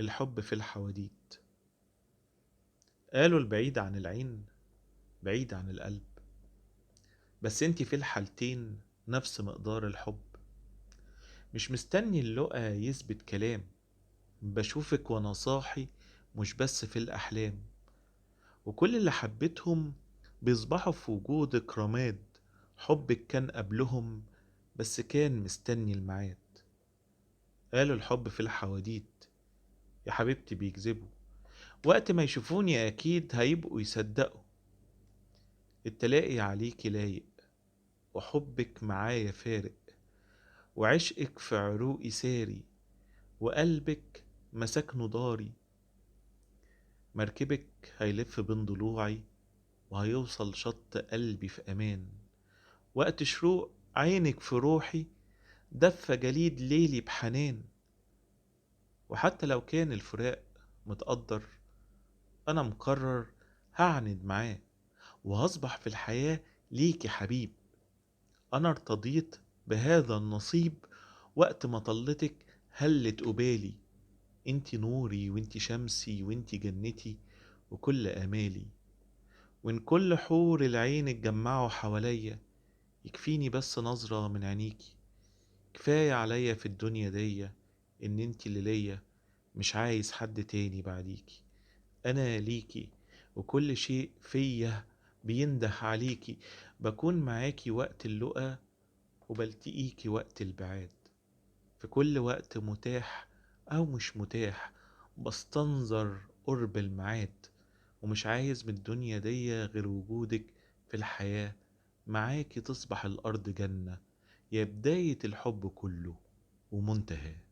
الحب في الحواديت. قالوا البعيد عن العين بعيد عن القلب، بس انتي في الحالتين نفس مقدار الحب. مش مستني اللقا يثبت كلام، بشوفك وانا صاحي مش بس في الأحلام. وكل اللي حبيتهم بيصبحوا في وجودك رماد. حبك كان قبلهم بس كان مستني الميعاد. قالوا الحب في الحواديت، يا حبيبتي بيكذبوا. وقت ما يشوفوني أكيد هيبقوا يصدقوا. التلاقي عليكي لايق، وحبك معايا فارق، وعشقك في عروقي ساري، وقلبك مساكنه داري. مركبك هيلف بين ضلوعي، وهيوصل شط قلبي في أمان. وقت شروق عينك في روحي دفى جليد ليلي بحنان. وحتى لو كان الفراق متقدر، أنا مقرر هعند معاه، وهصبح في الحياة ليكي حبيب. أنا ارتضيت بهذا النصيب، وقت ما طلتك هلت قبالي. انتي نوري وانتي شمسي وانتي جنتي وكل آمالي. وإن كل حور العين اتجمعوا حواليا، يكفيني بس نظرة من عينيكي. كفاية عليا في الدنيا دي إن انتي اللي ليا، مش عايز حد تاني بعديكي. أنا ليكي، وكل شيء فيا بينده عليكي. بكون معاكي وقت اللقا، وبلتقيكي وقت البعاد. في كل وقت متاح أو مش متاح، بستنظر قرب الميعاد. ومش عايز من الدنيا دي غير وجودك في الحياة. معاكي تصبح الأرض جنة، يا بداية الحب كله ومنتهاه.